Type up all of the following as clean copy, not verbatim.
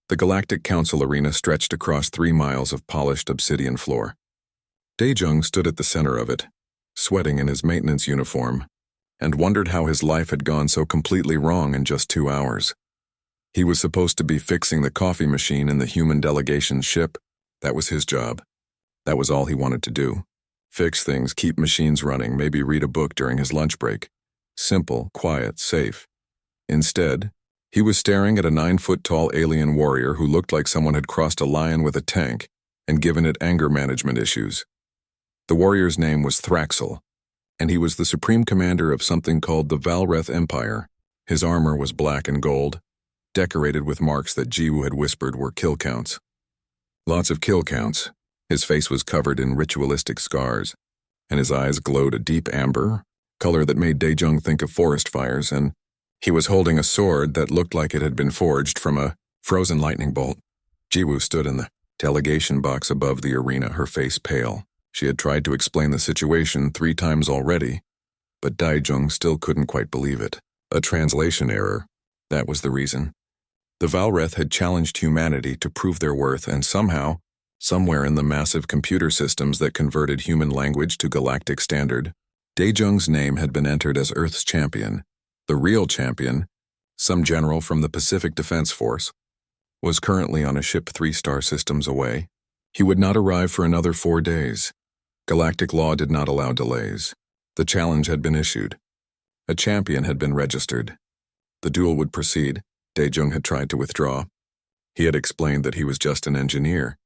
The Galactic Council arena stretched across 3 miles of polished obsidian floor. Daejung stood at the center of it, sweating in his maintenance uniform, and wondered how his life had gone so completely wrong in just 2 hours. He was supposed to be fixing the coffee machine in the human delegation's ship. That was his job. That was all he wanted to do. Fix things, keep machines running, maybe read a book during his lunch break. Simple, quiet, safe. Instead, he was staring at a 9-foot-tall alien warrior who looked like someone had crossed a lion with a tank and given it anger management issues. The warrior's name was Thraxel, and he was the supreme commander of something called the Valreth Empire. His armor was black and gold, decorated with marks that Jiwoo had whispered were kill counts. Lots of kill counts. His face was covered in ritualistic scars, and his eyes glowed a deep amber, color that made Daejung think of forest fires, and he was holding a sword that looked like it had been forged from a frozen lightning bolt. Jiwoo stood in the delegation box above the arena, her face pale. She had tried to explain the situation 3 times already, but Daejung still couldn't quite believe it. A translation error. That was the reason. The Valreth had challenged humanity to prove their worth, and somehow, somewhere in the massive computer systems that converted human language to galactic standard, Daejung's name had been entered as Earth's champion. The real champion, some general from the Pacific Defense Force, was currently on a ship 3 star systems away. He would not arrive for another 4 days. Galactic law did not allow delays. The challenge had been issued. A champion had been registered. The duel would proceed. Daejung had tried to withdraw. He had explained that he was just an engineer.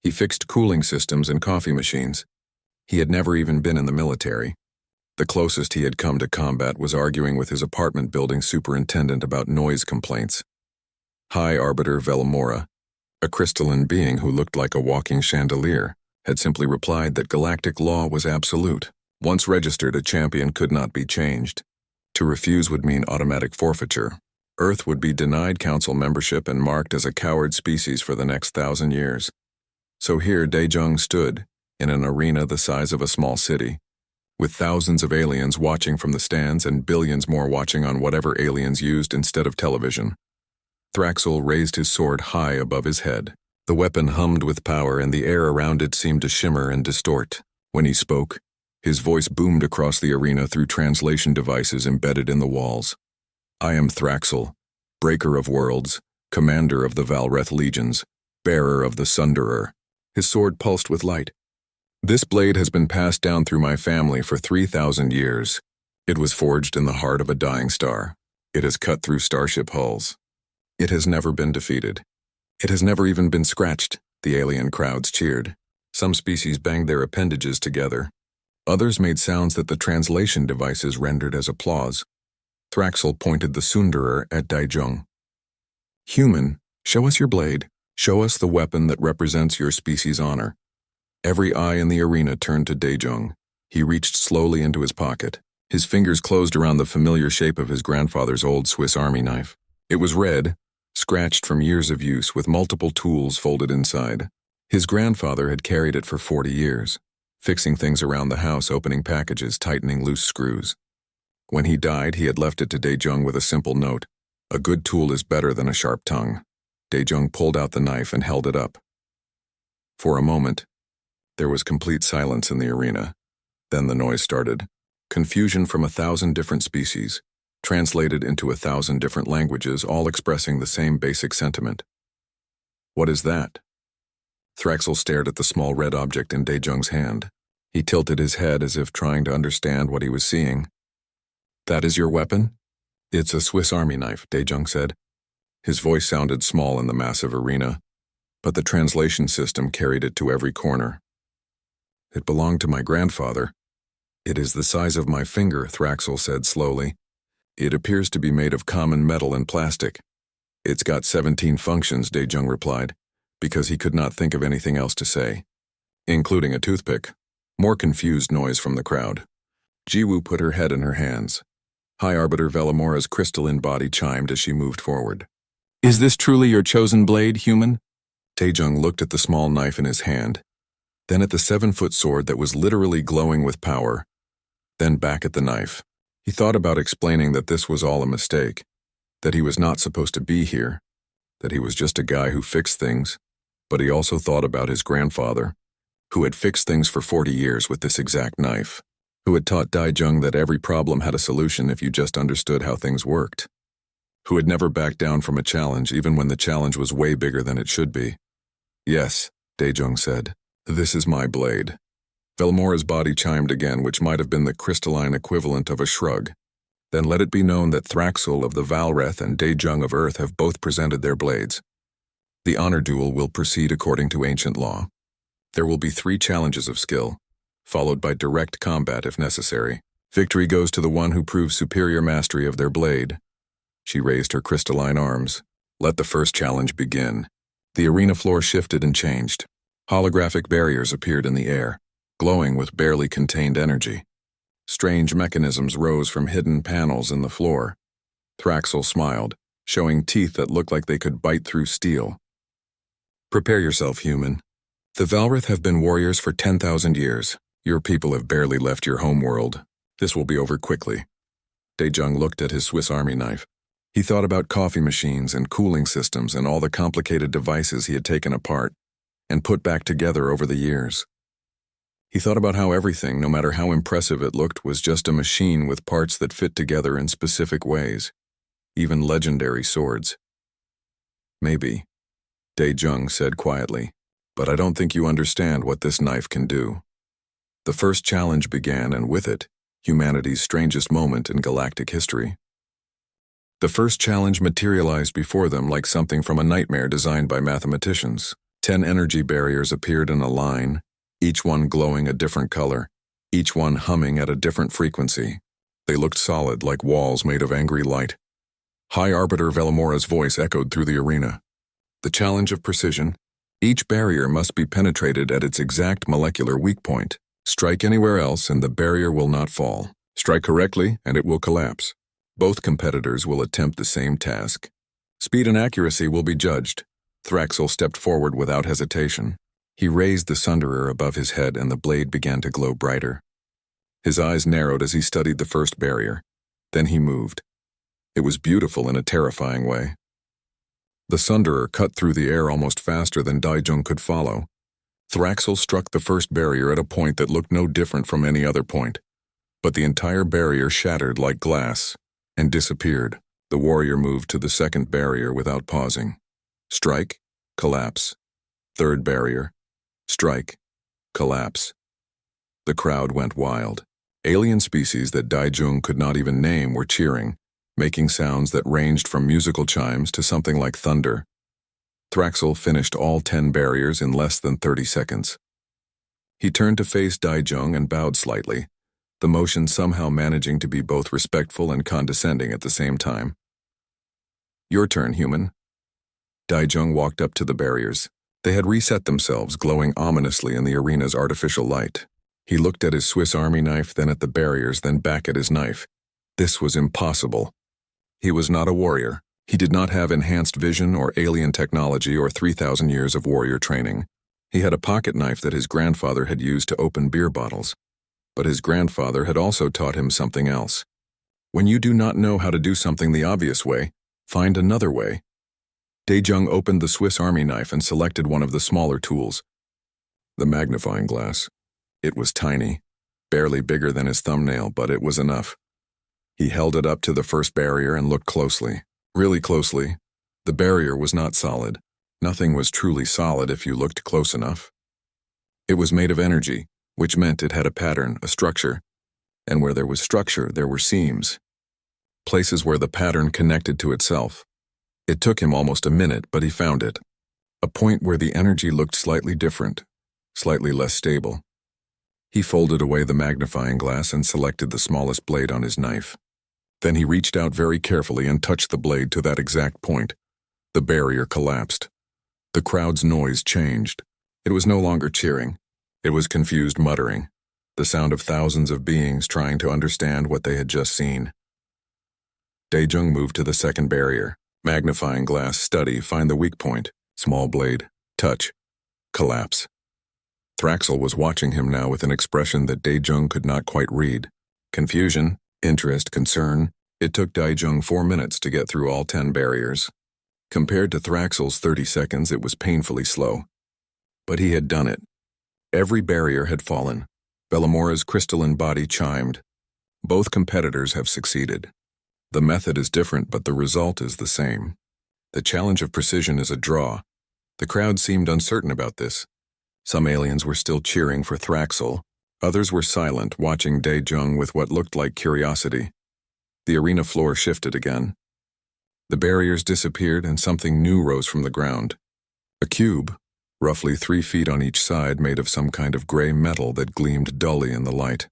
He fixed cooling systems and coffee machines. He had never even been in the military. The closest he had come to combat was arguing with his apartment building superintendent about noise complaints. High Arbiter Velamora, a crystalline being who looked like a walking chandelier, had simply replied that galactic law was absolute. Once registered, a champion could not be changed. To refuse would mean automatic forfeiture. Earth would be denied council membership and marked as a coward species for the next 1,000 years. So here Daejung stood, in an arena the size of a small city, with thousands of aliens watching from the stands and billions more watching on whatever aliens used instead of television. Thraxel raised his sword high above his head. The weapon hummed with power, and the air around it seemed to shimmer and distort. When he spoke, his voice boomed across the arena through translation devices embedded in the walls. I am Thraxel, breaker of worlds, commander of the Valreth legions, bearer of the Sunderer. His sword pulsed with light. This blade has been passed down through my family for 3,000 years. It was forged in the heart of a dying star. It has cut through starship hulls. It has never been defeated. It has never even been scratched. The alien crowds cheered. Some species banged their appendages together. Others made sounds that the translation devices rendered as applause. Thraxel pointed the Sunderer at Daejung. Human, show us your blade. Show us the weapon that represents your species' honor. Every eye in the arena turned to Daejung. He reached slowly into his pocket. His fingers closed around the familiar shape of his grandfather's old Swiss Army knife. It was red, scratched from years of use with multiple tools folded inside. His grandfather had carried it for 40 years, fixing things around the house, opening packages, tightening loose screws. When he died, he had left it to Daejung with a simple note: a good tool is better than a sharp tongue. Daejung pulled out the knife and held it up. For a moment, there was complete silence in the arena. Then the noise started. Confusion from 1,000 different species, translated into 1,000 different languages, all expressing the same basic sentiment. What is that? Thraxel stared at the small red object in Daejung's hand. He tilted his head as if trying to understand what he was seeing. That is your weapon? It's a Swiss Army knife, Daejung said. His voice sounded small in the massive arena, but the translation system carried it to every corner. It belonged to my grandfather. It is the size of my finger, Thraxel said slowly. It appears to be made of common metal and plastic. It's got 17 functions, Daejung replied, because he could not think of anything else to say, including a toothpick. More confused noise from the crowd. Jiwoo put her head in her hands. High Arbiter Velamora's crystalline body chimed as she moved forward. Is this truly your chosen blade, human? Daejung looked at the small knife in his hand, then at the 7-foot sword that was literally glowing with power, then back at the knife. He thought about explaining that this was all a mistake, that he was not supposed to be here, that he was just a guy who fixed things, but he also thought about his grandfather, who had fixed things for 40 years with this exact knife, who had taught Daijung that every problem had a solution if you just understood how things worked, who had never backed down from a challenge even when the challenge was way bigger than it should be. Yes, Daijung said, this is my blade. Velmora's body chimed again, which might have been the crystalline equivalent of a shrug. Then let it be known that Thraxel of the Valreth and Daijung of Earth have both presented their blades. The honor duel will proceed according to ancient law. There will be 3 challenges of skill, followed by direct combat if necessary. Victory goes to the one who proves superior mastery of their blade. She raised her crystalline arms. Let the first challenge begin. The arena floor shifted and changed. Holographic barriers appeared in the air, glowing with barely contained energy. Strange mechanisms rose from hidden panels in the floor. Thraxel smiled, showing teeth that looked like they could bite through steel. Prepare yourself, human. The Valrith have been warriors for 10,000 years. Your people have barely left your homeworld. This will be over quickly. Daijung looked at his Swiss Army knife. He thought about coffee machines and cooling systems and all the complicated devices he had taken apart and put back together over the years. He thought about how everything, no matter how impressive it looked, was just a machine with parts that fit together in specific ways, even legendary swords. Maybe, Daijung said quietly, but I don't think you understand what this knife can do. The first challenge began, and with it, humanity's strangest moment in galactic history. The first challenge materialized before them like something from a nightmare designed by mathematicians. 10 energy barriers appeared in a line, each one glowing a different color, each one humming at a different frequency. They looked solid, like walls made of angry light. High Arbiter Velmora's voice echoed through the arena. The challenge of precision. Each barrier must be penetrated at its exact molecular weak point. Strike anywhere else and the barrier will not fall. Strike correctly and it will collapse. Both competitors will attempt the same task. Speed and accuracy will be judged. Thraxel stepped forward without hesitation. He raised the Sunderer above his head and the blade began to glow brighter. His eyes narrowed as he studied the first barrier. Then he moved. It was beautiful in a terrifying way. The Sunderer cut through the air almost faster than Daijung could follow. Thraxel struck the first barrier at a point that looked no different from any other point. But the entire barrier shattered like glass and disappeared. The warrior moved to the second barrier without pausing. Strike, collapse. Third barrier. Strike, collapse. The crowd went wild. Alien species that Daijung could not even name were cheering, making sounds that ranged from musical chimes to something like thunder. Thraxel finished all 10 barriers in less than 30 seconds. He turned to face Daijung and bowed slightly, the motion somehow managing to be both respectful and condescending at the same time. Your turn, human. Daijung walked up to the barriers. They had reset themselves, glowing ominously in the arena's artificial light. He looked at his Swiss Army knife, then at the barriers, then back at his knife. This was impossible. He was not a warrior. He did not have enhanced vision or alien technology or 3,000 years of warrior training. He had a pocket knife that his grandfather had used to open beer bottles. But his grandfather had also taught him something else. When you do not know how to do something the obvious way, find another way. Daijung opened the Swiss Army knife and selected one of the smaller tools. The magnifying glass. It was tiny, barely bigger than his thumbnail, but it was enough. He held it up to the first barrier and looked closely, really closely. The barrier was not solid. Nothing was truly solid if you looked close enough. It was made of energy, which meant it had a pattern, a structure. And where there was structure, there were seams. Places where the pattern connected to itself. It took him almost a minute, but he found it. A point where the energy looked slightly different, slightly less stable. He folded away the magnifying glass and selected the smallest blade on his knife. Then he reached out very carefully and touched the blade to that exact point. The barrier collapsed. The crowd's noise changed. It was no longer cheering. It was confused muttering, the sound of thousands of beings trying to understand what they had just seen. Daijung moved to the second barrier. Magnifying glass, study, find the weak point. Small blade, touch, collapse. Thraxel was watching him now with an expression that Daijung could not quite read. Confusion, interest, concern. It took Daijung 4 minutes to get through all 10 barriers. Compared to Thraxl's 30 seconds, it was painfully slow. But he had done it. Every barrier had fallen. Velmora's crystalline body chimed. Both competitors have succeeded. The method is different, but the result is the same. The challenge of precision is a draw. The crowd seemed uncertain about this. Some aliens were still cheering for Thraxl. Others were silent, watching Dae-Jung with what looked like curiosity. The arena floor shifted again. The barriers disappeared and something new rose from the ground. A cube, roughly 3 feet on each side, made of some kind of gray metal that gleamed dully in the light.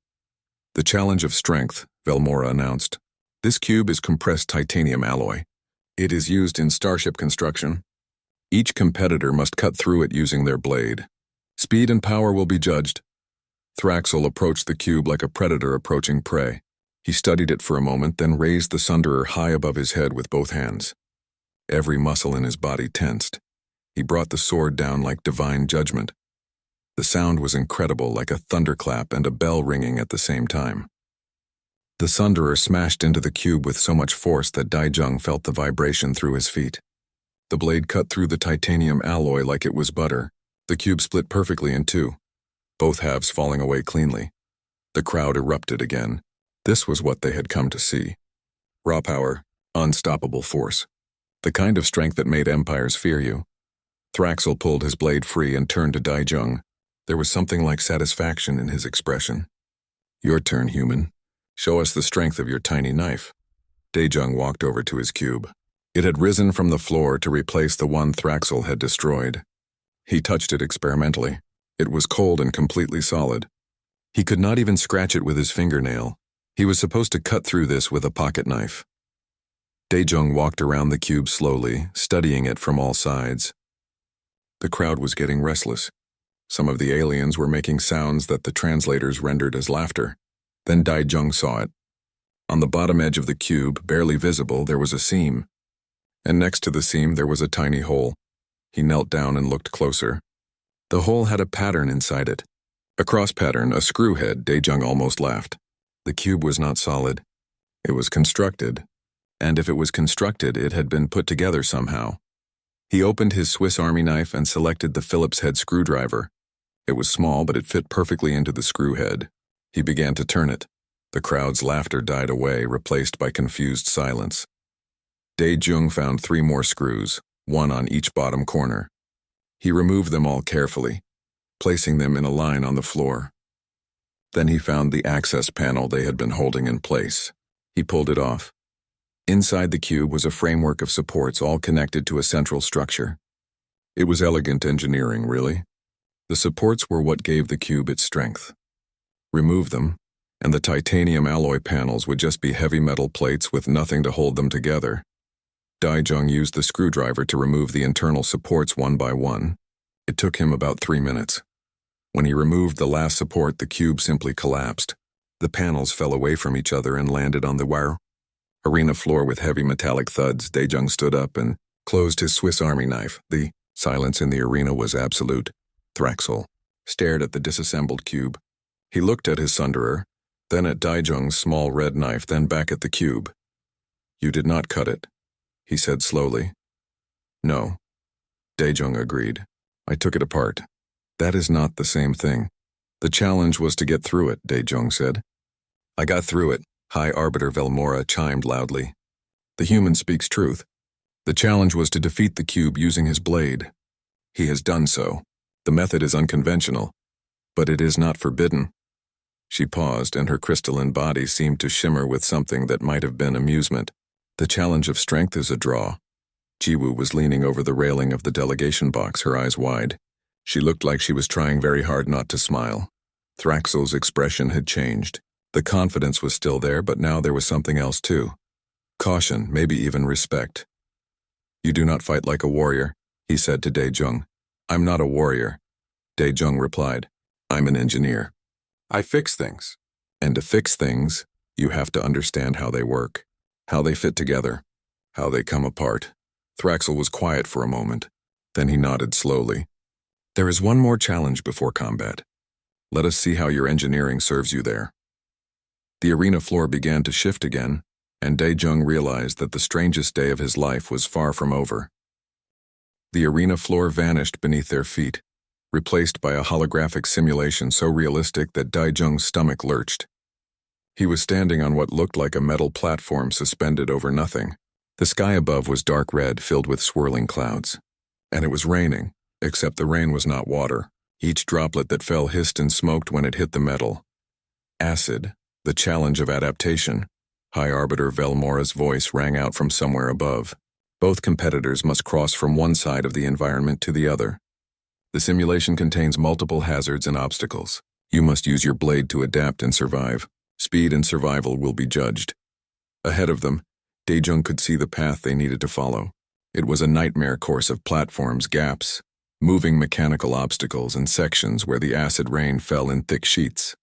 The challenge of strength, Velmora announced. This cube is compressed titanium alloy. It is used in starship construction. Each competitor must cut through it using their blade. Speed and power will be judged. Thraxl approached the cube like a predator approaching prey. He studied it for a moment, then raised the Sunderer high above his head with both hands. Every muscle in his body tensed. He brought the sword down like divine judgment. The sound was incredible, like a thunderclap and a bell ringing at the same time. The Sunderer smashed into the cube with so much force that Dae-Jung felt the vibration through his feet. The blade cut through the titanium alloy like it was butter. The cube split perfectly in two, both halves falling away cleanly. The crowd erupted again. This was what they had come to see. Raw power, unstoppable force. The kind of strength that made empires fear you. Thraxl pulled his blade free and turned to Dae-Jung. There was something like satisfaction in his expression. Your turn, human. Show us the strength of your tiny knife. Dae-Jung walked over to his cube. It had risen from the floor to replace the one Thraxl had destroyed. He touched it experimentally. It was cold and completely solid. He could not even scratch it with his fingernail. He was supposed to cut through this with a pocket knife. Dae-Jung walked around the cube slowly, studying it from all sides. The crowd was getting restless. Some of the aliens were making sounds that the translators rendered as laughter. Then Dae-Jung saw it. On the bottom edge of the cube, barely visible, there was a seam. And next to the seam there was a tiny hole. He knelt down and looked closer. The hole had a pattern inside it. A cross pattern, a screw head. Dae-Jung almost laughed. The cube was not solid. It was constructed. And if it was constructed, it had been put together somehow. He opened his Swiss Army knife and selected the Phillips head screwdriver. It was small, but it fit perfectly into the screw head. He began to turn it. The crowd's laughter died away, replaced by confused silence. Dae-Jung found 3 more screws, 1 on each bottom corner. He removed them all carefully, placing them in a line on the floor. Then he found the access panel they had been holding in place. He pulled it off. Inside the cube was a framework of supports all connected to a central structure. It was elegant engineering, really. The supports were what gave the cube its strength. Remove them, and the titanium alloy panels would just be heavy metal plates with nothing to hold them together. Dae-Jung used the screwdriver to remove the internal supports one by one. It took him about 3 minutes. When he removed the last support, the cube simply collapsed. The panels fell away from each other and landed on the wire arena floor with heavy metallic thuds. Dae-Jung stood up and closed his Swiss Army knife. The silence in the arena was absolute. Thraxl stared at the disassembled cube. He looked at his Sunderer, then at Dae-Jung's small red knife, then back at the cube. You did not cut it, he said slowly. No, Dae-Jung agreed. I took it apart. That is not the same thing. The challenge was to get through it, Dae-Jung said. I got through it, High Arbiter Velmora chimed loudly. The human speaks truth. The challenge was to defeat the cube using his blade. He has done so. The method is unconventional, but it is not forbidden. She paused, and her crystalline body seemed to shimmer with something that might have been amusement. The challenge of strength is a draw. Jiwoo was leaning over the railing of the delegation box, her eyes wide. She looked like she was trying very hard not to smile. Thraxl's expression had changed. The confidence was still there, but now there was something else too. Caution, maybe even respect. You do not fight like a warrior, he said to Dae-Jung. I'm not a warrior, Dae-Jung replied. I'm an engineer. I fix things. And to fix things, you have to understand how they work, how they fit together, how they come apart. Thraxl was quiet for a moment. Then he nodded slowly. There is one more challenge before combat. Let us see how your engineering serves you there. The arena floor began to shift again, and Dae-Jung realized that the strangest day of his life was far from over. The arena floor vanished beneath their feet, replaced by a holographic simulation so realistic that Daijung's stomach lurched. He was standing on what looked like a metal platform suspended over nothing. The sky above was dark red, filled with swirling clouds. And it was raining, except the rain was not water. Each droplet that fell hissed and smoked when it hit the metal. Acid, the challenge of adaptation. High Arbiter Velmora's voice rang out from somewhere above. Both competitors must cross from one side of the environment to the other. The simulation contains multiple hazards and obstacles. You must use your blade to adapt and survive. Speed and survival will be judged. Ahead of them, Daejung could see the path they needed to follow. It was a nightmare course of platforms, gaps, moving mechanical obstacles, and sections where the acid rain fell in thick sheets.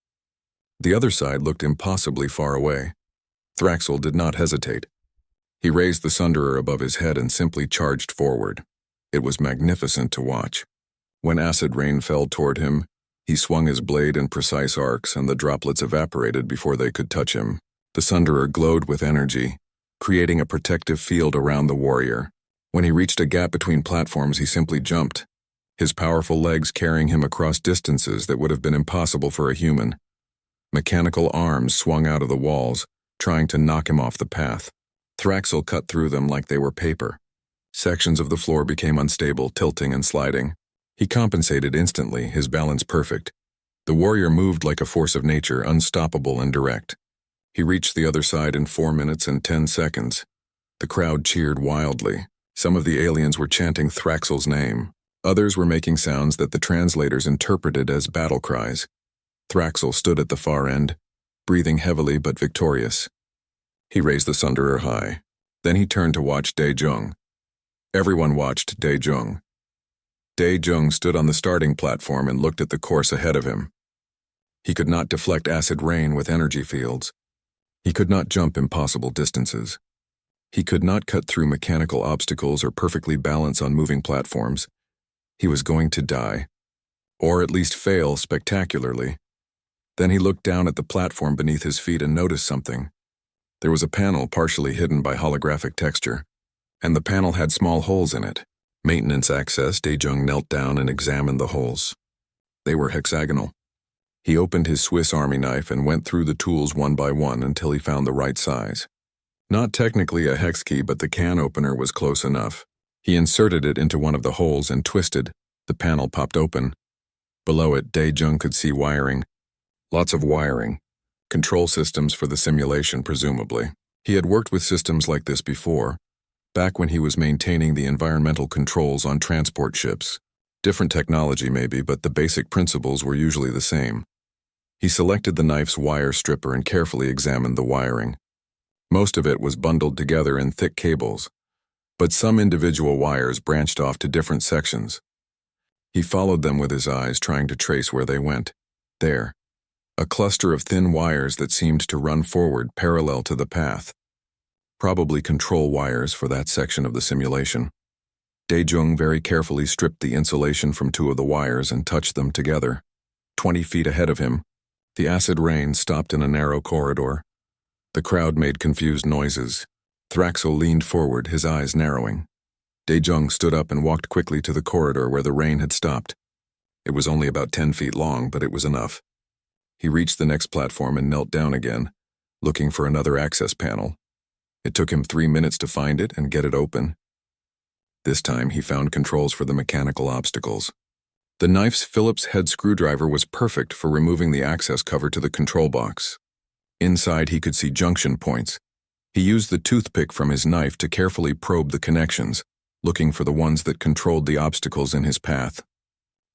The other side looked impossibly far away. Thraxel did not hesitate. He raised the Sunderer above his head and simply charged forward. It was magnificent to watch. When acid rain fell toward him, he swung his blade in precise arcs and the droplets evaporated before they could touch him. The Sunderer glowed with energy, creating a protective field around the warrior. When he reached a gap between platforms, he simply jumped, his powerful legs carrying him across distances that would have been impossible for a human. Mechanical arms swung out of the walls, trying to knock him off the path. Thraxel cut through them like they were paper. Sections of the floor became unstable, tilting and sliding. He compensated instantly, his balance perfect. The warrior moved like a force of nature, unstoppable and direct. He reached the other side in 4 minutes and 10 seconds. The crowd cheered wildly. Some of the aliens were chanting Thraxel's name. Others were making sounds that the translators interpreted as battle cries. Thraxel stood at the far end, breathing heavily but victorious. He raised the Sunderer high. Then he turned to watch Daejung. Everyone watched Daejung. Daejung stood on the starting platform and looked at the course ahead of him. He could not deflect acid rain with energy fields. He could not jump impossible distances. He could not cut through mechanical obstacles or perfectly balance on moving platforms. He was going to die, or at least fail spectacularly. Then he looked down at the platform beneath his feet and noticed something. There was a panel partially hidden by holographic texture, and the panel had small holes in it. Maintenance access, Daejung knelt down and examined the holes. They were hexagonal. He opened his Swiss Army knife and went through the tools one by one until he found the right size. Not technically a hex key, but the can opener was close enough. He inserted it into one of the holes and twisted. The panel popped open. Below it, Daejung could see wiring. Lots of wiring. Control systems for the simulation, presumably. He had worked with systems like this before, back when he was maintaining the environmental controls on transport ships. Different technology maybe, but the basic principles were usually the same. He selected the knife's wire stripper and carefully examined the wiring. Most of it was bundled together in thick cables, but some individual wires branched off to different sections. He followed them with his eyes, trying to trace where they went. There. A cluster of thin wires that seemed to run forward parallel to the path. Probably control wires for that section of the simulation. Daejung very carefully stripped the insulation from 2 of the wires and touched them together. 20 feet ahead of him, the acid rain stopped in a narrow corridor. The crowd made confused noises. Thraxel leaned forward, his eyes narrowing. Daejung stood up and walked quickly to the corridor where the rain had stopped. It was only about 10 feet long, but it was enough. He reached the next platform and knelt down again, looking for another access panel. It took him 3 minutes to find it and get it open. This time he found controls for the mechanical obstacles. The knife's Phillips head screwdriver was perfect for removing the access cover to the control box. Inside he could see junction points. He used the toothpick from his knife to carefully probe the connections, looking for the ones that controlled the obstacles in his path.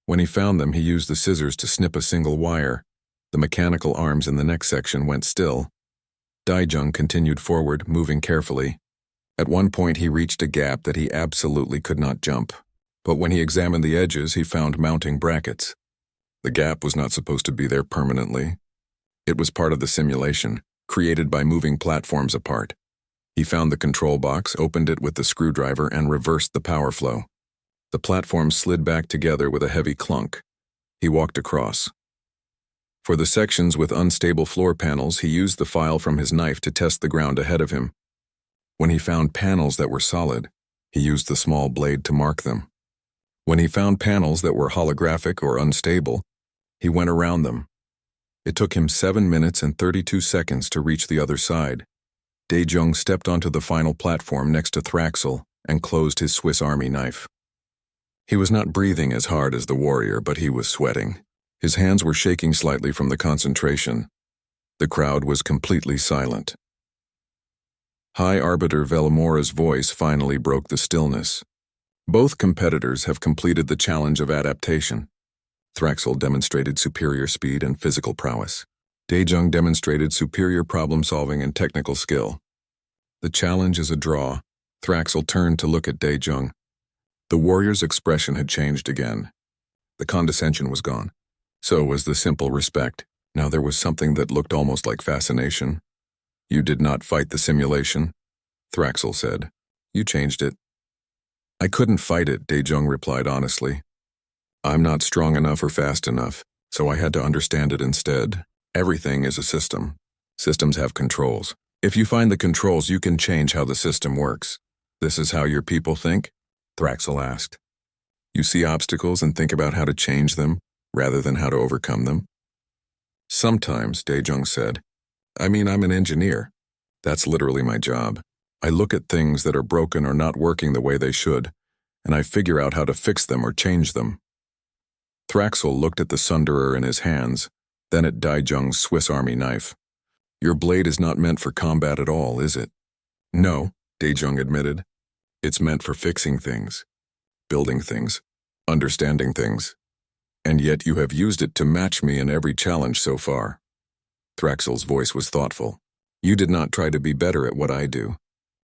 When he found them, he used the scissors to snip a single wire. The mechanical arms in the next section went still. Daejung continued forward, moving carefully. At one point he reached a gap that he absolutely could not jump. But when he examined the edges, he found mounting brackets. The gap was not supposed to be there permanently. It was part of the simulation, created by moving platforms apart. He found the control box, opened it with the screwdriver, and reversed the power flow. The platforms slid back together with a heavy clunk. He walked across. For the sections with unstable floor panels, he used the file from his knife to test the ground ahead of him. When he found panels that were solid, he used the small blade to mark them. When he found panels that were holographic or unstable, he went around them. It took him 7 minutes and 32 seconds to reach the other side. Dae-jung stepped onto the final platform next to Thraxel and closed his Swiss Army knife. He was not breathing as hard as the warrior, but he was sweating. His hands were shaking slightly from the concentration. The crowd was completely silent. High Arbiter Velmora's voice finally broke the stillness. Both competitors have completed the challenge of adaptation. Thraxel demonstrated superior speed and physical prowess. Dae-jung demonstrated superior problem-solving and technical skill. The challenge is a draw. Thraxel turned to look at Dae-jung. The warrior's expression had changed again. The condescension was gone. So was the simple respect. Now there was something that looked almost like fascination. "You did not fight the simulation," Thraxel said. "You changed it." "I couldn't fight it," Dae-jung replied honestly. "I'm not strong enough or fast enough, so I had to understand it instead. Everything is a system. Systems have controls. If you find the controls, you can change how the system works." "This is how your people think?" Thraxel asked. "You see obstacles and think about how to change them, rather than how to overcome them?" "Sometimes," Dae-jung said. I'm an engineer. That's literally my job. I look at things that are broken or not working the way they should, and I figure out how to fix them or change them." Thraxel looked at the Sunderer in his hands, then at Dae-jung's Swiss Army knife. "Your blade is not meant for combat at all, is it?" "No," Dae-jung admitted. "It's meant for fixing things, building things, understanding things. And yet you have used it to match me in every challenge so far." Thraxel's voice was thoughtful. "You did not try to be better at what I do.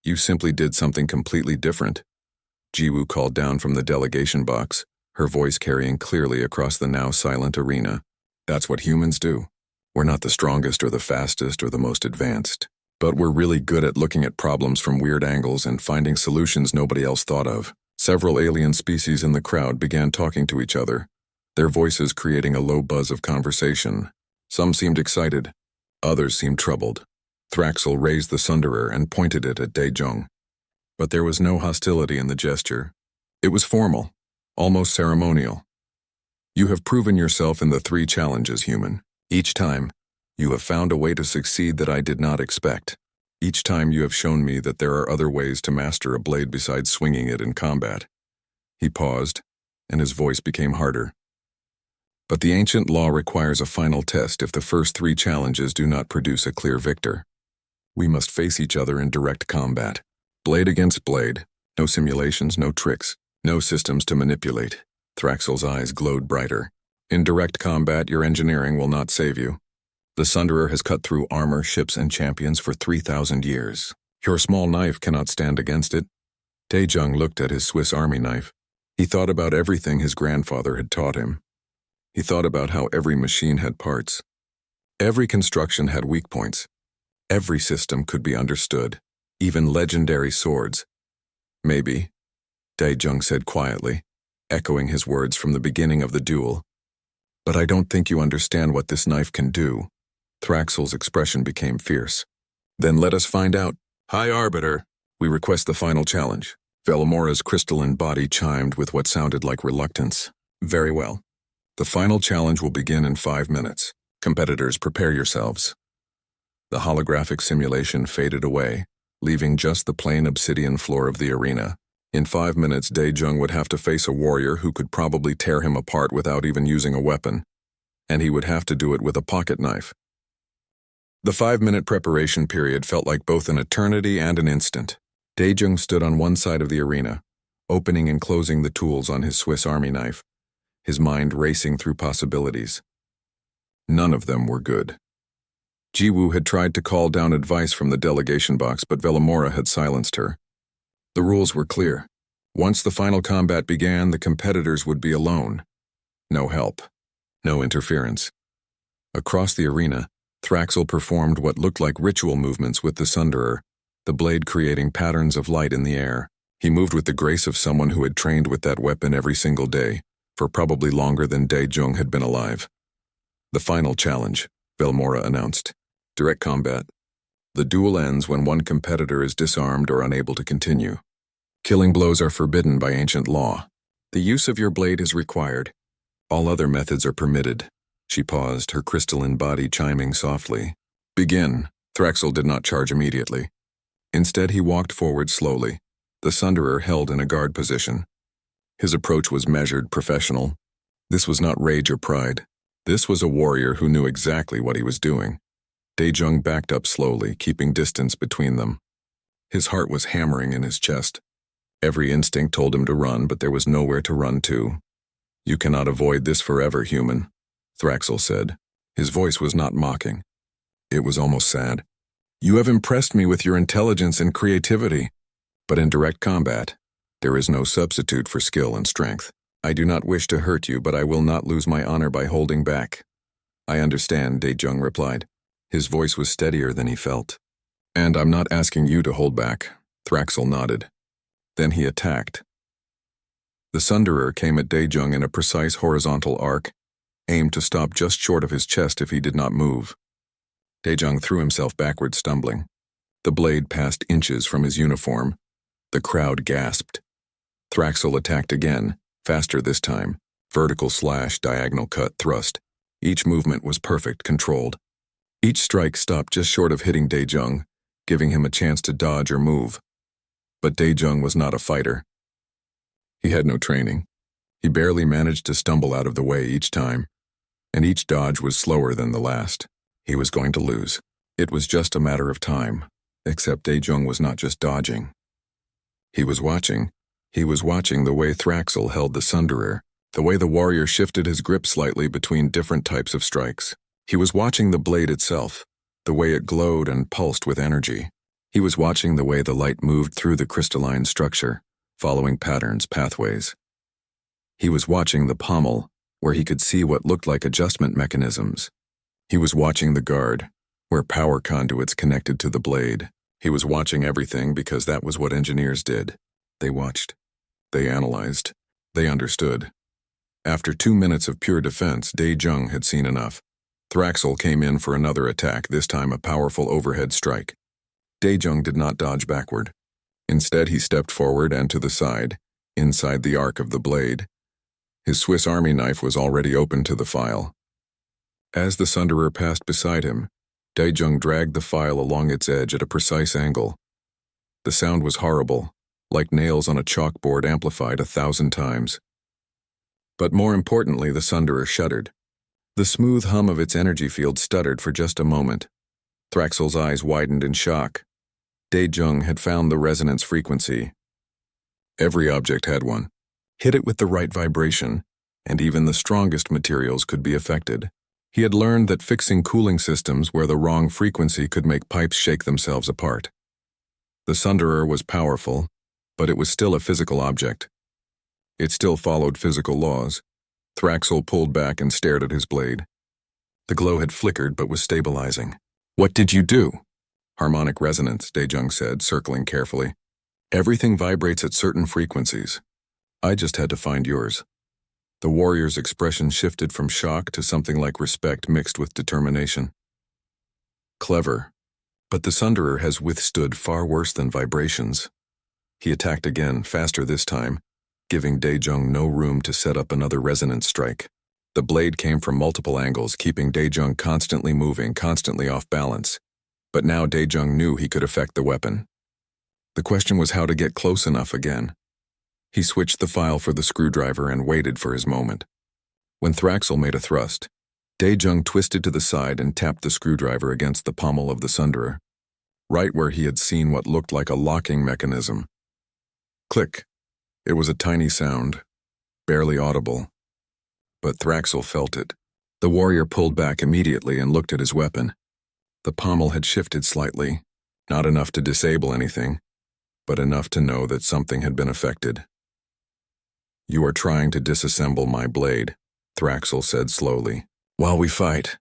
You simply did something completely different." Jiwoo called down from the delegation box, her voice carrying clearly across the now silent arena. "That's what humans do. We're not the strongest or the fastest or the most advanced, but we're really good at looking at problems from weird angles and finding solutions nobody else thought of." Several alien species in the crowd began talking to each other, their voices creating a low buzz of conversation. Some seemed excited, others seemed troubled. Thraxel raised the Sunderer and pointed it at Dae-jung. But there was no hostility in the gesture. It was formal, almost ceremonial. "You have proven yourself in the 3 challenges, human. Each time, you have found a way to succeed that I did not expect. Each time you have shown me that there are other ways to master a blade besides swinging it in combat." He paused, and his voice became harder. "But the ancient law requires a final test if the first 3 challenges do not produce a clear victor. We must face each other in direct combat. Blade against blade. No simulations, no tricks, no systems to manipulate." Thraxel's eyes glowed brighter. "In direct combat, your engineering will not save you. The Sunderer has cut through armor, ships, and champions for 3,000 years. Your small knife cannot stand against it." Dae-jung looked at his Swiss Army knife. He thought about everything his grandfather had taught him. He thought about how every machine had parts. Every construction had weak points. Every system could be understood, even legendary swords. "Maybe," Dae-jung said quietly, echoing his words from the beginning of the duel. "But I don't think you understand what this knife can do." Thraxel's expression became fierce. "Then let us find out. High Arbiter, we request the final challenge." Velmora's crystalline body chimed with what sounded like reluctance. "Very well. The final challenge will begin in 5 minutes. Competitors, prepare yourselves." The holographic simulation faded away, leaving just the plain obsidian floor of the arena. In 5 minutes, Dae-jung would have to face a warrior who could probably tear him apart without even using a weapon, and he would have to do it with a pocket knife. The 5-minute preparation period felt like both an eternity and an instant. Dae-jung stood on one side of the arena, opening and closing the tools on his Swiss Army knife, his mind racing through possibilities. None of them were good. Jiwoo had tried to call down advice from the delegation box, but Velmora had silenced her. The rules were clear. Once the final combat began, the competitors would be alone. No help. No interference. Across the arena, Thraxel performed what looked like ritual movements with the Sunderer, the blade creating patterns of light in the air. He moved with the grace of someone who had trained with that weapon every single day, for probably longer than Dae-jung had been alive. "The final challenge," Velmora announced. "Direct combat. The duel ends when one competitor is disarmed or unable to continue. Killing blows are forbidden by ancient law. The use of your blade is required. All other methods are permitted. She paused, her crystalline body chiming softly. Begin. Thraxel did not charge immediately. Instead, he walked forward slowly, the Sunderer held in a guard position. His approach was measured, professional. This was not rage or pride. This was a warrior who knew exactly what he was doing. Daejung backed up slowly, keeping distance between them. His heart was hammering in his chest. Every instinct told him to run, but there was nowhere to run to. You cannot avoid this forever, human, Thraxel said. His voice was not mocking. It was almost sad. You have impressed me with your intelligence and creativity, but in direct combat, there is no substitute for skill and strength. I do not wish to hurt you, but I will not lose my honor by holding back. I understand, Daejung replied. His voice was steadier than he felt. And I'm not asking you to hold back, Thraxel nodded. Then he attacked. The Sunderer came at Daejung in a precise horizontal arc, aimed to stop just short of his chest if he did not move. Daejung threw himself backward, stumbling. The blade passed inches from his uniform. The crowd gasped. Thraxel attacked again, faster this time. Vertical slash, diagonal cut, thrust. Each movement was perfect, controlled. Each strike stopped just short of hitting Daejung, giving him a chance to dodge or move. But Daejung was not a fighter. He had no training. He barely managed to stumble out of the way each time, and each dodge was slower than the last. He was going to lose. It was just a matter of time, except Daejung was not just dodging. He was watching. He was watching the way Thraxel held the Sunderer, the way the warrior shifted his grip slightly between different types of strikes. He was watching the blade itself, the way it glowed and pulsed with energy. He was watching the way the light moved through the crystalline structure, following patterns, pathways. He was watching the pommel, where he could see what looked like adjustment mechanisms. He was watching the guard, where power conduits connected to the blade. He was watching everything because that was what engineers did. They watched. They analyzed. They understood. After 2 minutes of pure defense, Daejung had seen enough. Thraxel came in for another attack, this time a powerful overhead strike. Daejung did not dodge backward. Instead, he stepped forward and to the side, inside the arc of the blade. His Swiss Army knife was already open to the file. As the Sunderer passed beside him, Daejung dragged the file along its edge at a precise angle. The sound was horrible, like nails on a chalkboard amplified 1,000 times. But more importantly, the Sunderer shuddered. The smooth hum of its energy field stuttered for just a moment. Thraxel's eyes widened in shock. Daejung had found the resonance frequency. Every object had one. Hit it with the right vibration, and even the strongest materials could be affected. He had learned that fixing cooling systems where the wrong frequency could make pipes shake themselves apart. The Sunderer was powerful, but it was still a physical object. It still followed physical laws. Thraxel pulled back and stared at his blade. The glow had flickered but was stabilizing. What did you do? Harmonic resonance, Daejung said, circling carefully. Everything vibrates at certain frequencies. I just had to find yours. The warrior's expression shifted from shock to something like respect mixed with determination. Clever. But the Sunderer has withstood far worse than vibrations. He attacked again, faster this time, giving Daejung no room to set up another resonance strike. The blade came from multiple angles, keeping Daejung constantly moving, constantly off balance. But now Daejung knew he could affect the weapon. The question was how to get close enough again. He switched the file for the screwdriver and waited for his moment. When Thraxel made a thrust, Daejung twisted to the side and tapped the screwdriver against the pommel of the Sunderer, right where he had seen what looked like a locking mechanism. Click. It was a tiny sound, barely audible. But Thraxel felt it. The warrior pulled back immediately and looked at his weapon. The pommel had shifted slightly, not enough to disable anything, but enough to know that something had been affected. You are trying to disassemble my blade, Thraxel said slowly. While we fight.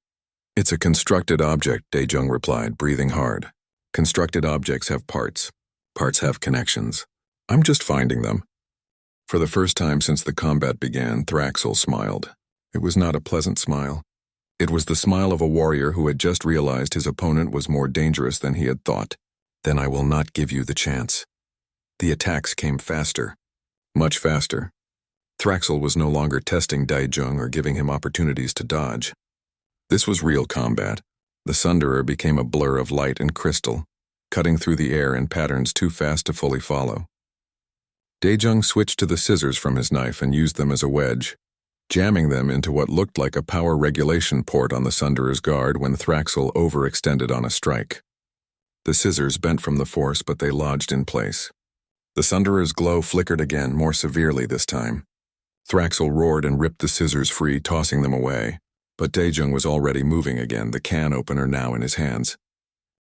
It's a constructed object, Daejung replied, breathing hard. Constructed objects have parts. Parts have connections. I'm just finding them. For the first time since the combat began, Thraxel smiled. It was not a pleasant smile. It was the smile of a warrior who had just realized his opponent was more dangerous than he had thought. Then I will not give you the chance. The attacks came faster. Much faster. Thraxel was no longer testing Daijung or giving him opportunities to dodge. This was real combat. The Sunderer became a blur of light and crystal, cutting through the air in patterns too fast to fully follow. Daijung switched to the scissors from his knife and used them as a wedge, jamming them into what looked like a power regulation port on the Sunderer's guard when Thraxel overextended on a strike. The scissors bent from the force, but they lodged in place. The Sunderer's glow flickered again, more severely this time. Thraxel roared and ripped the scissors free, tossing them away. But Daijung was already moving again, the can opener now in his hands.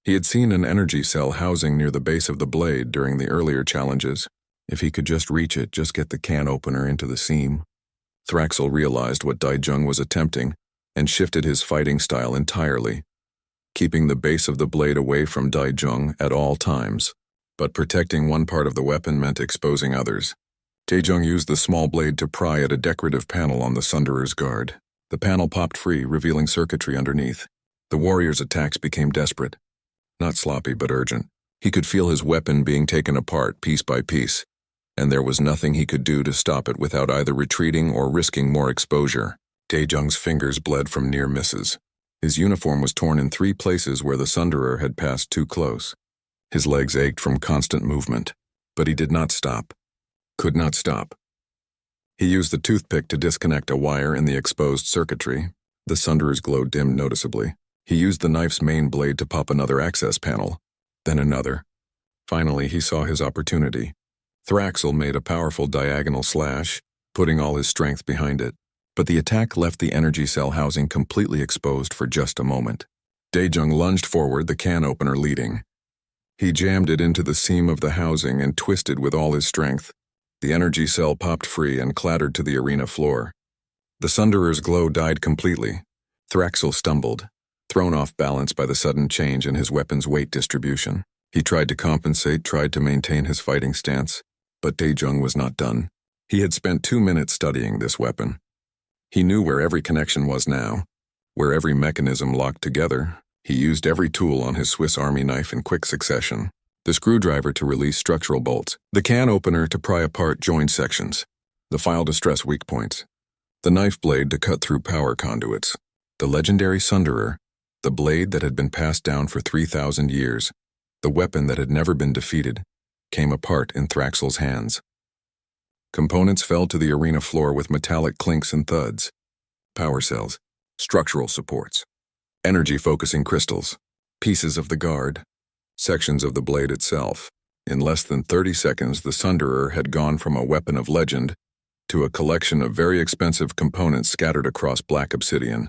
He had seen an energy cell housing near the base of the blade during the earlier challenges. If he could just reach it, just get the can opener into the seam. Thraxel realized what Daijung was attempting and shifted his fighting style entirely, keeping the base of the blade away from Daijung at all times. But protecting one part of the weapon meant exposing others. Daijung used the small blade to pry at a decorative panel on the Sunderer's guard. The panel popped free, revealing circuitry underneath. The warrior's attacks became desperate. Not sloppy, but urgent. He could feel his weapon being taken apart piece by piece, and there was nothing he could do to stop it without either retreating or risking more exposure. Daijung's fingers bled from near misses. His uniform was torn in 3 places where the Sunderer had passed too close. His legs ached from constant movement, but he did not stop. Could not stop. He used the toothpick to disconnect a wire in the exposed circuitry. The Sunderer's glow dimmed noticeably. He used the knife's main blade to pop another access panel, then another. Finally, he saw his opportunity. Thraxel made a powerful diagonal slash, putting all his strength behind it. But the attack left the energy cell housing completely exposed for just a moment. Daijung lunged forward, the can opener leading. He jammed it into the seam of the housing and twisted with all his strength. The energy cell popped free and clattered to the arena floor. The Sunderer's glow died completely. Thraxel stumbled, thrown off balance by the sudden change in his weapon's weight distribution. He tried to compensate, tried to maintain his fighting stance, but Daijung was not done. He had spent 2 minutes studying this weapon. He knew where every connection was now, where every mechanism locked together. He used every tool on his Swiss Army knife in quick succession. The screwdriver to release structural bolts, the can opener to pry apart joint sections, the file to stress weak points, the knife blade to cut through power conduits, the legendary Sunderer, the blade that had been passed down for 3,000 years, the weapon that had never been defeated, came apart in Thraxel's hands. Components fell to the arena floor with metallic clinks and thuds. Power cells, structural supports, energy-focusing crystals, pieces of the guard, sections of the blade itself. In less than 30 seconds, the Sunderer had gone from a weapon of legend to a collection of very expensive components scattered across black obsidian.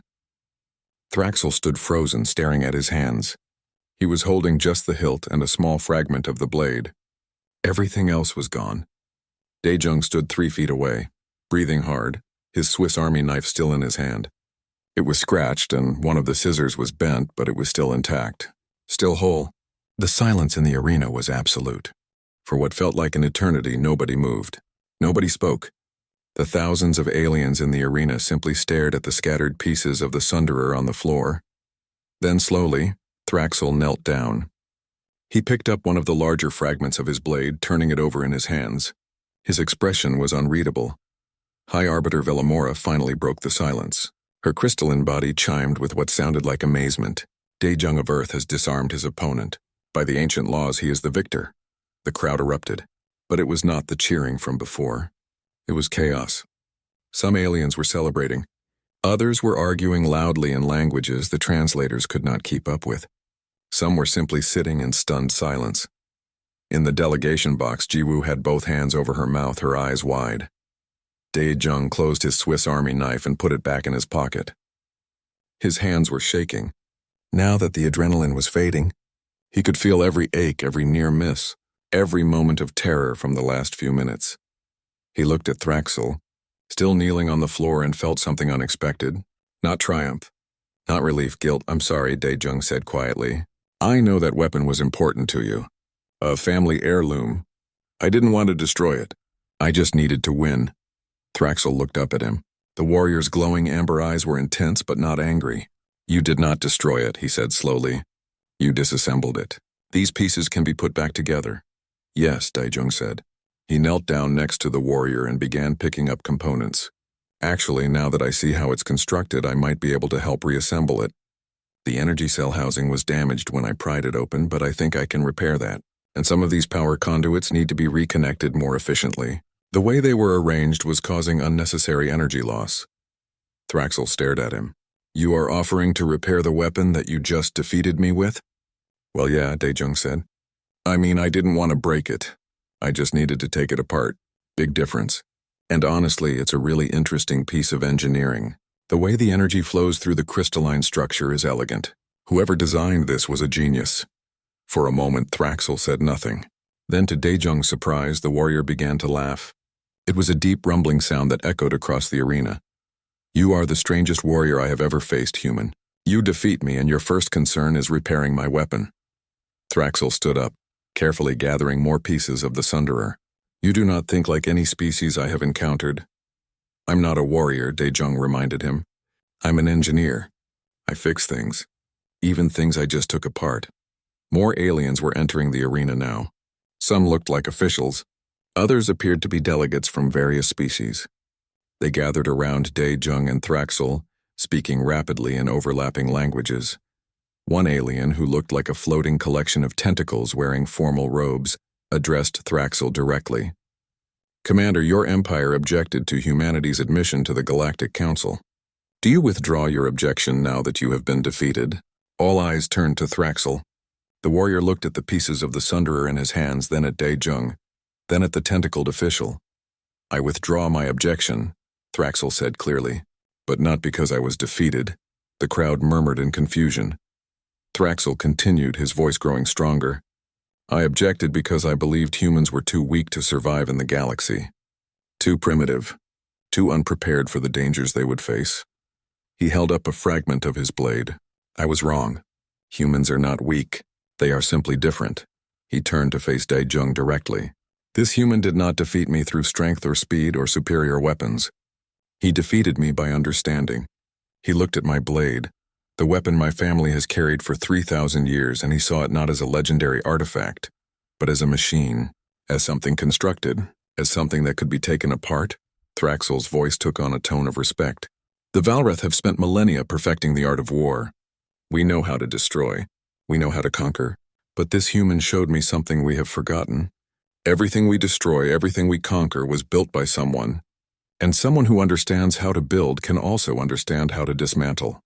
Thraxel stood frozen, staring at his hands. He was holding just the hilt and a small fragment of the blade. Everything else was gone. Daijung stood 3 feet away, breathing hard, his Swiss Army knife still in his hand. It was scratched and one of the scissors was bent, but it was still intact, still whole. The silence in the arena was absolute. For what felt like an eternity, nobody moved. Nobody spoke. The thousands of aliens in the arena simply stared at the scattered pieces of the Sunderer on the floor. Then slowly, Thraxel knelt down. He picked up one of the larger fragments of his blade, turning it over in his hands. His expression was unreadable. High Arbiter Villamora finally broke the silence. Her crystalline body chimed with what sounded like amazement. Daijung of Earth has disarmed his opponent. By the ancient laws, he is the victor. The crowd erupted, but it was not the cheering from before. It was chaos. Some aliens were celebrating. Others were arguing loudly in languages the translators could not keep up with. Some were simply sitting in stunned silence. In the delegation box, Jiwoo had both hands over her mouth, her eyes wide. Daijung closed his Swiss Army knife and put it back in his pocket. His hands were shaking. Now that the adrenaline was fading, he could feel every ache, every near miss, every moment of terror from the last few minutes. He looked at Thraxel, still kneeling on the floor, and felt something unexpected. Not triumph, not relief, guilt. "I'm sorry," Daijung said quietly. "I know that weapon was important to you. A family heirloom. I didn't want to destroy it. I just needed to win." Thraxel looked up at him. The warrior's glowing amber eyes were intense but not angry. "You did not destroy it," he said slowly. "You disassembled it. These pieces can be put back together." "Yes," Daijung said. He knelt down next to the warrior and began picking up components. Actually, now that I see how it's constructed, I might be able to help reassemble it. The energy cell housing was damaged when I pried it open, but I think I can repair that. And some of these power conduits need to be reconnected more efficiently. The way they were arranged was causing unnecessary energy loss. Thraxel stared at him. You are offering to repair the weapon that you just defeated me with? Well, yeah, Daejung said. I mean, I didn't want to break it. I just needed to take it apart. Big difference. And honestly, it's a really interesting piece of engineering. The way the energy flows through the crystalline structure is elegant. Whoever designed this was a genius. For a moment, Thraxel said nothing. Then, to Daejung's surprise, the warrior began to laugh. It was a deep rumbling sound that echoed across the arena. You are the strangest warrior I have ever faced, human. You defeat me, and your first concern is repairing my weapon. Thraxel stood up, carefully gathering more pieces of the Sunderer. You do not think like any species I have encountered. I'm not a warrior, Daejung reminded him. I'm an engineer. I fix things, even things I just took apart. More aliens were entering the arena now. Some looked like officials. Others appeared to be delegates from various species. They gathered around Daejung and Thraxel, speaking rapidly in overlapping languages. One alien, who looked like a floating collection of tentacles wearing formal robes, addressed Thraxel directly. Commander, your empire objected to humanity's admission to the Galactic Council. Do you withdraw your objection now that you have been defeated? All eyes turned to Thraxel. The warrior looked at the pieces of the Sunderer in his hands, then at Daejung, then at the tentacled official. I withdraw my objection, Thraxel said clearly, but not because I was defeated. The crowd murmured in confusion. Thraxel continued, his voice growing stronger. I objected because I believed humans were too weak to survive in the galaxy. Too primitive, too unprepared for the dangers they would face. He held up a fragment of his blade. I was wrong. Humans are not weak. They are simply different. He turned to face Daejung directly. This human did not defeat me through strength or speed or superior weapons. He defeated me by understanding. He looked at my blade, the weapon my family has carried for 3,000 years, and he saw it not as a legendary artifact, but as a machine, as something constructed, as something that could be taken apart. Thraxel's voice took on a tone of respect. The Valreth have spent millennia perfecting the art of war. We know how to destroy. We know how to conquer. But this human showed me something we have forgotten. Everything we destroy, everything we conquer was built by someone. And someone who understands how to build can also understand how to dismantle.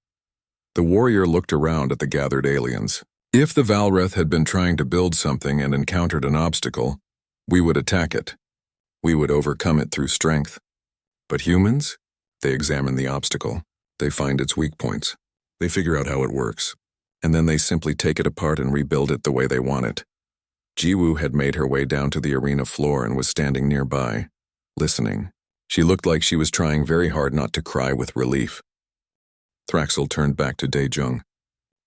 The warrior looked around at the gathered aliens. If the Valreth had been trying to build something and encountered an obstacle, we would attack it. We would overcome it through strength. But humans? They examine the obstacle. They find its weak points. They figure out how it works. And then they simply take it apart and rebuild it the way they want it. Jiwoo had made her way down to the arena floor and was standing nearby, listening. She looked like she was trying very hard not to cry with relief. Thraxel turned back to Daejung.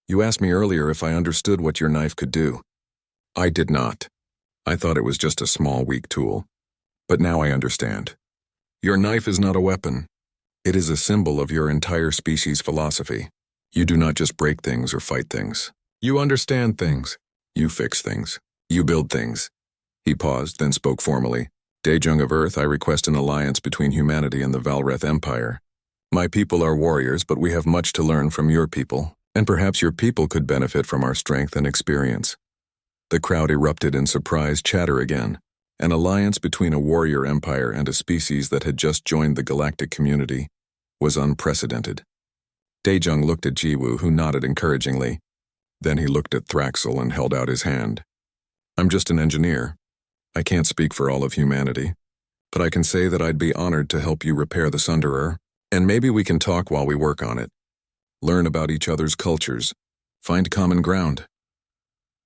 You asked me earlier if I understood what your knife could do. I did not. I thought it was just a small, weak tool. But now I understand. Your knife is not a weapon. It is a symbol of your entire species' philosophy. You do not just break things or fight things. You understand things. You fix things. You build things. He paused, then spoke formally. Daejung of Earth, I request an alliance between humanity and the Valreth Empire. My people are warriors, but we have much to learn from your people, and perhaps your people could benefit from our strength and experience. The crowd erupted in surprised chatter again. An alliance between a warrior empire and a species that had just joined the galactic community was unprecedented. Daejung looked at Jiwoo, who nodded encouragingly. Then he looked at Thraxel and held out his hand. I'm just an engineer. I can't speak for all of humanity, but I can say that I'd be honored to help you repair the Sunderer, and maybe we can talk while we work on it. Learn about each other's cultures. Find common ground.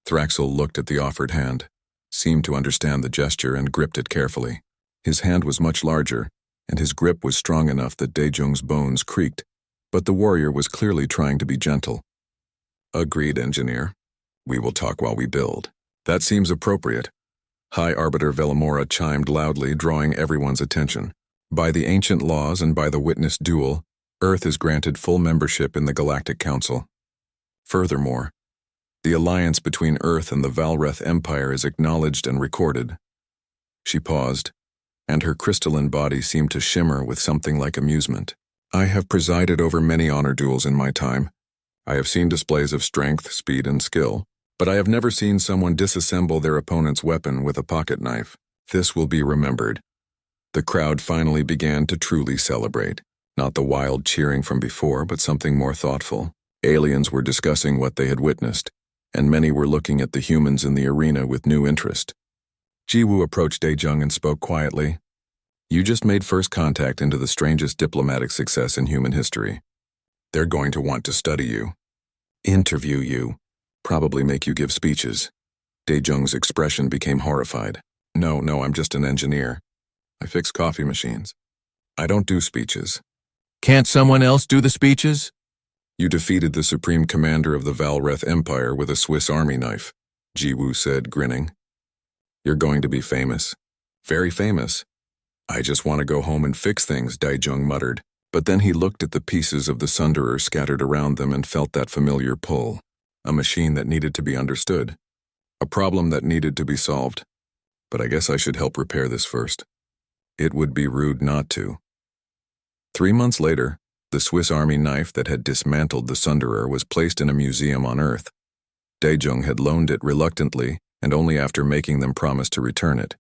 Thraxel looked at the offered hand, seemed to understand the gesture, and gripped it carefully. His hand was much larger, and his grip was strong enough that Daejung's bones creaked, but the warrior was clearly trying to be gentle. Agreed, engineer. We will talk while we build. That seems appropriate. High Arbiter Velamora chimed loudly, drawing everyone's attention. By the ancient laws and by the witnessed duel, Earth is granted full membership in the Galactic Council. Furthermore, the alliance between Earth and the Valreth Empire is acknowledged and recorded. She paused, and her crystalline body seemed to shimmer with something like amusement. I have presided over many honor duels in my time. I have seen displays of strength, speed, and skill, but I have never seen someone disassemble their opponent's weapon with a pocket knife. This will be remembered. The crowd finally began to truly celebrate. Not the wild cheering from before, but something more thoughtful. Aliens were discussing what they had witnessed, and many were looking at the humans in the arena with new interest. Jiwoo approached Daejung and spoke quietly. You just made first contact into the strangest diplomatic success in human history. They're going to want to study you, interview you, probably make you give speeches. Daejung's expression became horrified. No, I'm just an engineer. I fix coffee machines. I don't do speeches. Can't someone else do the speeches? You defeated the supreme commander of the Valreth Empire with a Swiss Army knife, Jiwoo said, grinning. You're going to be famous. Very famous. I just want to go home and fix things, Daejung muttered. But then he looked at the pieces of the Sunderer scattered around them and felt that familiar pull. A machine that needed to be understood. A problem that needed to be solved. But I guess I should help repair this first. It would be rude not to. 3 months later, the Swiss Army knife that had dismantled the Sunderer was placed in a museum on Earth. Daejung had loaned it reluctantly and only after making them promise to return it.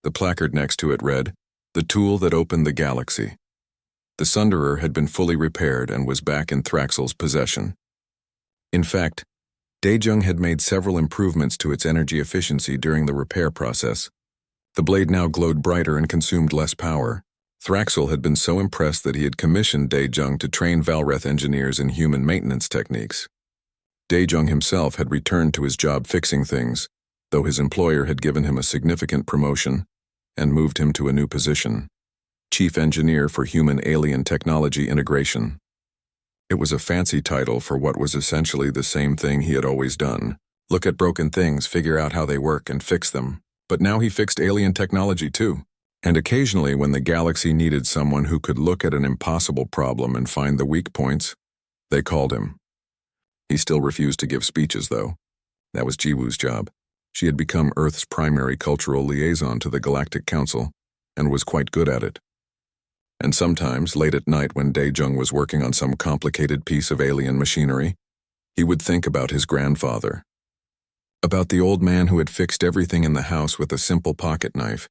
The placard next to it read, "The tool that opened the galaxy." The Sunderer had been fully repaired and was back in Thraxl's possession. In fact, Daejung had made several improvements to its energy efficiency during the repair process. The blade now glowed brighter and consumed less power. Thraxl had been so impressed that he had commissioned Daejung to train Valreth engineers in human maintenance techniques. Daejung himself had returned to his job fixing things, though his employer had given him a significant promotion and moved him to a new position, Chief Engineer for Human-Alien Technology Integration. It was a fancy title for what was essentially the same thing he had always done. Look at broken things, figure out how they work, and fix them. But now he fixed alien technology too. And occasionally when the galaxy needed someone who could look at an impossible problem and find the weak points, they called him. He still refused to give speeches, though. That was Jiwoo's job. She had become Earth's primary cultural liaison to the Galactic Council, and was quite good at it. And sometimes, late at night when Daejung was working on some complicated piece of alien machinery, he would think about his grandfather. About the old man who had fixed everything in the house with a simple pocket knife,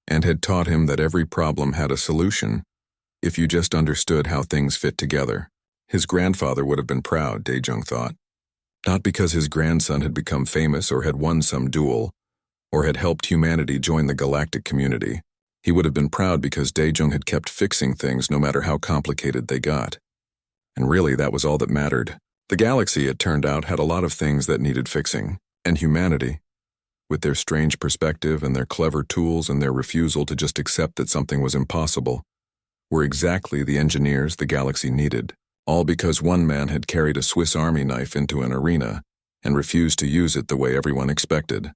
and had taught him that every problem had a solution, if you just understood how things fit together. His grandfather would have been proud, Daejung thought. Not because his grandson had become famous or had won some duel, or had helped humanity join the galactic community. He would have been proud because Daejung had kept fixing things no matter how complicated they got. And really, that was all that mattered. The galaxy, it turned out, had a lot of things that needed fixing, and humanity, with their strange perspective and their clever tools and their refusal to just accept that something was impossible, were exactly the engineers the galaxy needed, all because one man had carried a Swiss Army knife into an arena and refused to use it the way everyone expected.